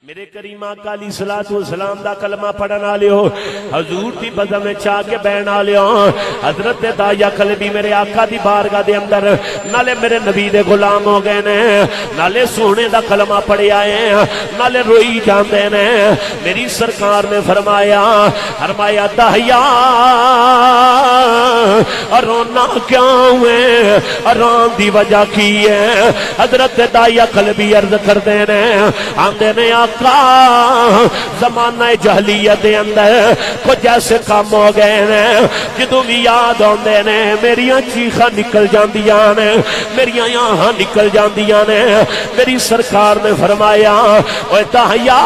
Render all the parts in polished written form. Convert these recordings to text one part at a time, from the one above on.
میرے کریم آقا علیہ الصلوۃ والسلام دا کلمہ پڑھن والےو حضور دی بزم وچ آ کے بہن والےو حضرت دایا قلبی میرے آقا دی بارگاہ دے اندر نالے میرے نبی دے غلام ہو گئے نے نالے سونے دا کلمہ پڑھیا ہے نالے روئی جاندے نے میری سرکار نے فرمایا دایا رونا کیوں ہے رون دی وجہ کی ہے حضرت دایا قلبی عرض کردے نے آندے نے زمانہ جہلیت دے اندر کچھ ایسے کام ہو گئے ہیں جدوں بھی یاد آندے نے میریاں چیخاں نکل جاندیاں نے میریاں یہاں نکل جاندیاں نے میری سرکار نے فرمایا اوے دایا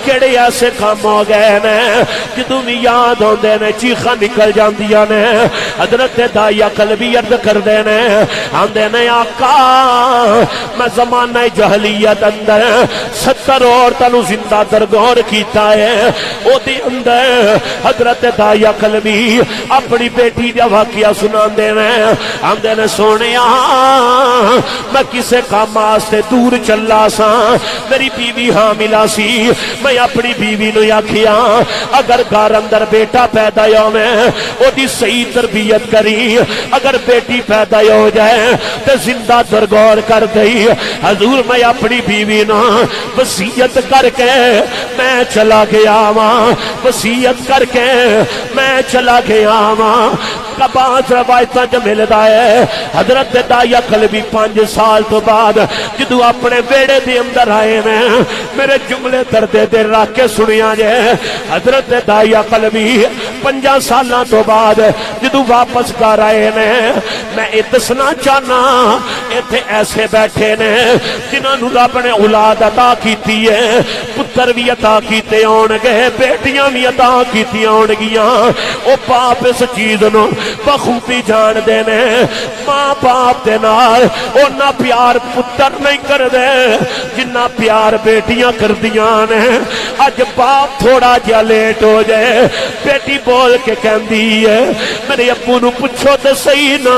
کیڑے ایسے کام ہو گئے ہیں جدوں بھی یاد آندے نے چیخاں نکل جاندیاں نے حضرت دایا قلبی عرض کردے نے آندے نے آقا میں زمانہ جہلیت اندر 70 عورتوں زندہ درگور کیتا ہے او دے اندر حضرت دایا قلبی اپنی بیٹی دا واقعہ سناندے نے آندے نے سونیا میں کسے کام واسطے دور چلا سا میری بیوی حاملہ سی میں اپنی بیوی نو آکھیا اگر گھر اندر بیٹا پیدا ہوے او دی صحیح تربیت کری اگر بیٹی پیدا ہو جائے تے زندہ درگور کر دئی حضور میں اپنی بیوی نا وصیت کر کے میں چلا گیا ماں وصیت کر کے میں چلا گیا ماں بعض روایتاں جو ملدا ہے حضرت دایا قلبی 5 سال تو بعد جدو اپنے بیڑے دے اندر آئے میں میرے جملے دردے دے رکھ کے سنیا جے حضرت دایا قلبی 5 سالاں تو بعد جدو واپس گھر آئے میں اتسنا چاہنا ایتھے ایسے بیٹھے نے جنہاں نوں رب نے اولاد عطا کیتی ہے پتر بھی عطا کیتے ہون گے بیٹیاں بھی عطا کیتی ہون گیاں او باپ اس چیز نو بخوبی جان دے نے ماں باپ دے نال اونا پیار پتر نہیں کر دے جنہ پیار بیٹیاں کر دیاں نے اج باپ تھوڑا جا لیٹ ہو جائے بیٹی بول کے کہندی ہے میرے ابو نو پوچھو تے صحیح نا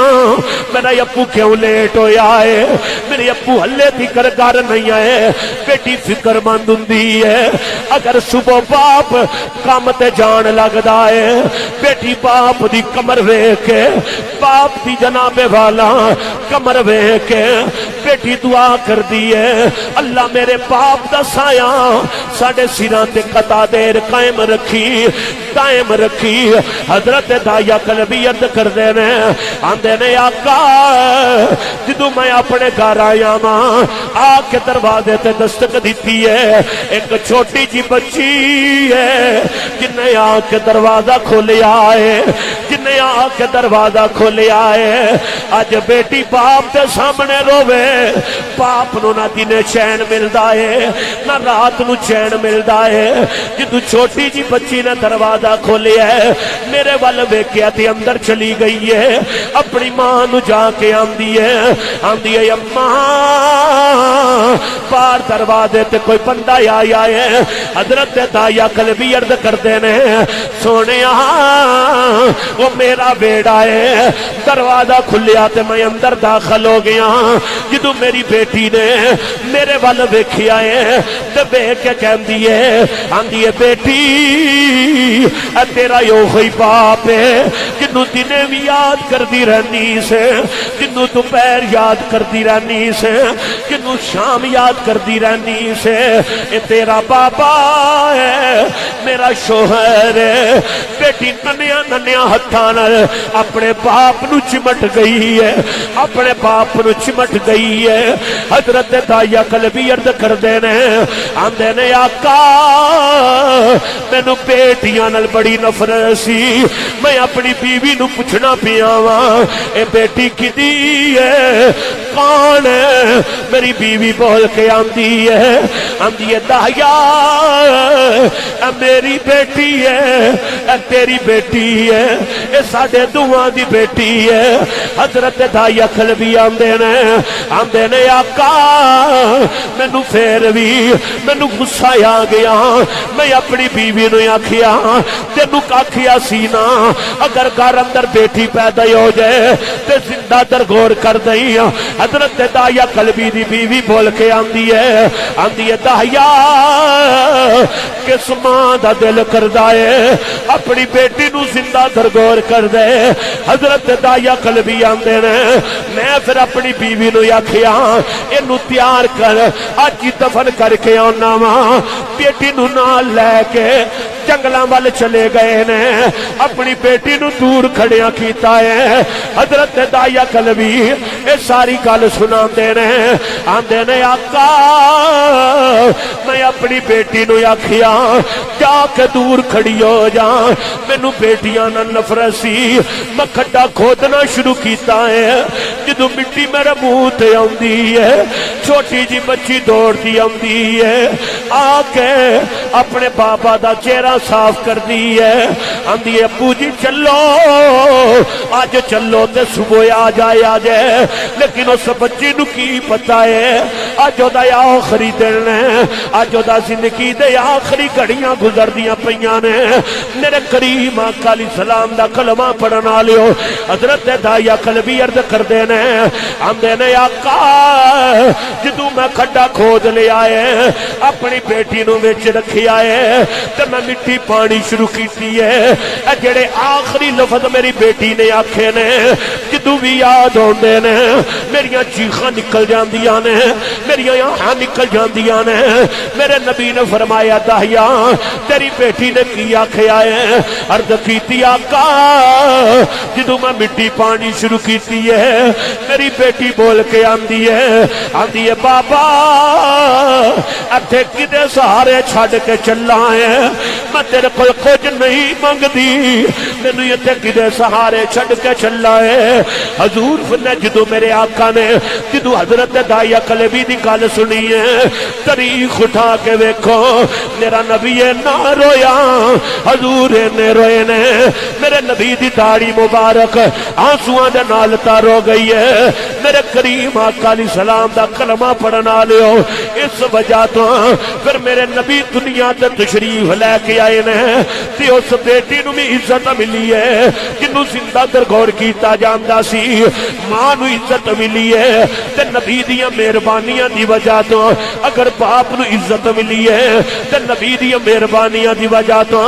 میرا ابو کیوں لیٹ ہویا ہے میرے ابو ہلے تھی کر گھر نہیں آئے بیٹی فکر مند ہوندی ہے اگر صبح باپ کام تے جان لگدا ہے بیٹی باپ دی کمر ویکھ کے باپ دی جناب والا کمر ویکھ کے بیٹی دعا کر دی ہے اللہ میرے باپ دا سایہ ساڈے سراں تے قطع دیر قائم رکھی حضرت دایا قلبی عرض کردے نے آندے نے آقا جدوں میں اپنے گھر آیا ماں آ کے دروازے تے دستک دیتی ہے ایک چھوٹی جی بچی ہے جن نے آ کے دروازہ کھولیا ہے دروازہ کھولیا ہے اج بیٹی باپ دے سامنے روے باپ نو نہ دن چین ملدا ہے نہ رات نو چین ملدا ہے جدوں چھوٹی جی بچی نے دروازہ کھولیا ہے میرے ول ویکھیا تے اندر چلی گئی ہے اپنی ماں نو جا کے آندی ہے اماں باہر دروازے تے کوئی بندہ آیا ہے حضرت دایا قلبی عرض کردے نے سونیا وہ میرا بیڑا ہے دروازہ کھلیا تے میں اندر داخل ہو گیا جدوں میری بیٹی نے میرے ول ویکھیا ہے تے ویکھ کے کہندی ہے آندی ہے بیٹی اے تیرا یوہی باپ ہے جنوں دنے بھی یاد کردی رہنی سے جنوں دوپہر یاد کردی رہنی سے جنوں شام یاد کردی رہنی سے اے تیرا بابا ہے میرا شوہر ہے بیٹی ننیا ہتھاں نال اپنے باپ نو چمٹ گئی ہے اپنے باپ نو چمٹ گئی ہے حضرت دایا قلبی عرض کردے نے آندے نے آقا مینوں بیٹیاں نال بڑی نفرت سی میں اپنی بیوی نو پوچھنا پیا واں اے بیٹی کدی ہے کون ہے میری بیوی بول کے آندی ہے دایا اے میری بیٹی ہے اے تیری بیٹی ہے اے ساڈے دوواں دی بیٹی ہے حضرت دایا قلبی آندے نے آقا مینوں پھر بھی مینوں غصہ آ گیا میں اپنی بیوی نو آکھیا تینوں آکھیا سی نا اگر گھر اندر بیٹی پیدا ہو جائے تے زندہ درگور کر دئی حضرت دایا قلبی دی بیوی بول کے آندی ہے داہیا کس ماں دا دل کردا ہے اپنی بیٹی نو زندہ درگور کر دے۔ حضرت داہیا قلبی آندے نے میں پھر اپنی بیوی نو آکھیا اینو تیار کر اج ہی دفن کر کے آنا وا۔ بیٹی نو نال لے کے جنگلاں وال چلے گئے نے، اپنی بیٹی نو دور کھڑیاں کیتا ہے۔ حضرت داہیا قلبی اے ساری گل سناندے نے، آندے نے آقا میں اپنی بیٹی نو آکھیا جا کے دور کھڑی ہو جا، مینوں بیٹیاں نال نفرت سی، میں کھڈا کھودنا شروع کیتا ہے۔ جدوں مٹی میرے منہ تے آندی ہے چھوٹی جی بچی دوڑتی آندی ہے، آ کے اپنے بابا دا چہرہ صاف کر دی ہے، آندی ہے ابو جی چلو آج چلو تے صبح آ جائے۔ لیکن اس بچی نو کی پتا ہے اج دا آخری دن ہے، اج دا زندگی دے آخری گھڑیاں گزر دیاں پیاں نے۔ میرے کریم آقا علیہ السلام دا کلمہ پڑھن والےو حضرت داہیا قلبی عرض کردے نے، آندے نے آقا جدوں میں کھڈا کھود لیا ہے اپنی بیٹی نو وچ رکھیا ہے تے میں مٹی پانی شروع کیتی ہے، اے جڑے آخری لفظ میری بیٹی نے آکھے نے جدوں بھی یاد ہوندے نے میریاں چیخاں نکل جاندیاں نے، میریاں آہاں نکل جاندیاں نے۔ میرے نبی نے فرمایا داہیا تیری بیٹی نے کی آکھیا ہے؟ عرض کیتی آقا جدوں میں مٹی پانی شروع کیتی ہے میری بیٹی بول کے آندی ہے بابا اتھے کدے سہارے چھڈ کے چلا ہے، میں تیرے کول کچھ نہیں منگدی، مینوں اتھے کدے سہارے چھڈ کے چلا ہے۔ حضور نے جدوں میرے آقا نے جدوں حضرت داہیا قلبی دی گل سنی ہے تاریخ اٹھا کے ویکھو میرا نبی نہ رویا، حضور نے روئے نے، میرے نبی دی داڑھی مبارک آنسواں دے نال تار ہو گئی ہے۔ میرے کریم آقا علیہ السلام دا کلمہ پڑھن والےو اس وجہ تو پھر میرے نبی دنیا تے تشریف لے کے آئے نے تے اس بیٹی نو بھی عزت ملی ہے جنوں زندہ درگور کیتا جاندا سی، ماں نو عزت ملی ہے تے نبی دیاں مہربانیاں دی وجہ تو اگر باپ نو عزت ملی ہے تے نبی دیاں مہربانیاں دی وجہ تو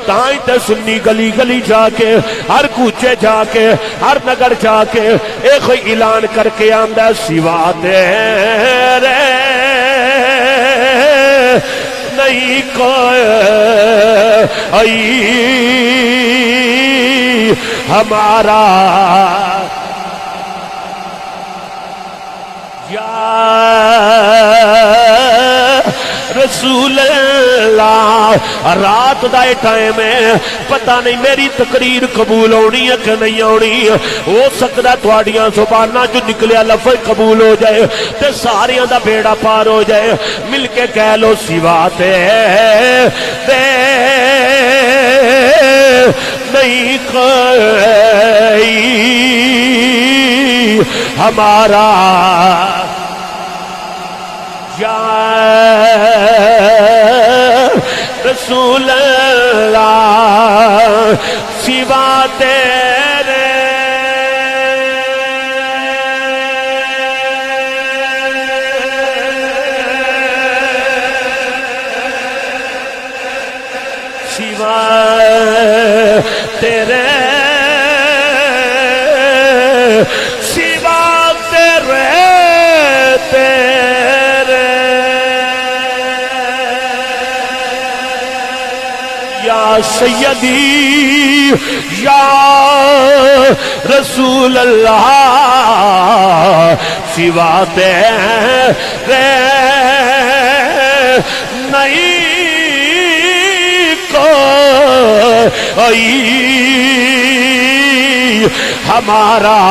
تائیں تے سنی گلی گلی جا کے ہر کوچے جا کے ہر نگر جا کے ایک اعلان کر کے آندا سوا تیرے نہیں کوئی ہمارا یا رسول اللہ۔ رات دا ٹائم ہے، پتہ نہیں میری تقریر قبول ہونی ہے کہ نہیں ہونی، ہو سکتا تھوڑیاں زباناں جو نکلیا لفظ قبول ہو جائے تے ساریاں دا بیڑا پار ہو جائے۔ مل کے کہہ لو سوا تیرے نہیں کوئی ہمارا یا رسول اللہ سوا تیرے سوا تیرے سوا تیرے یا سیدی یا رسول اللہ سوا تیرے نہیں کوئی ہمارا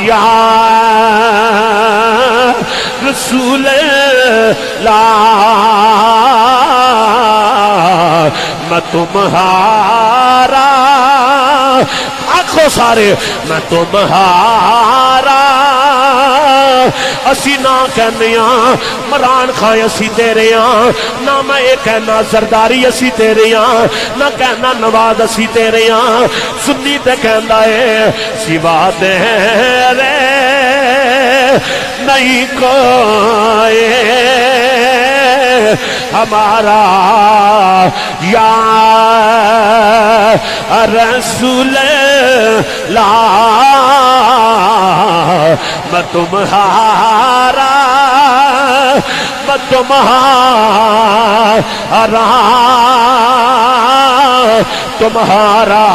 یا رسول اللہ میں تمہارا آنکھوں سارے میں تمہارا اسی نہ کہنیاں مران خان اسی تیرے ہاں نہ میں یہ کہنا سرداری اسی تیرے ہاں نہ کہنا نواز اسی تیرے ہاں سنی تے کہندا ہے سوا تیرے نہیں کوئی ہمارا یا رسول اللہ میں تمہارا میں تمہارا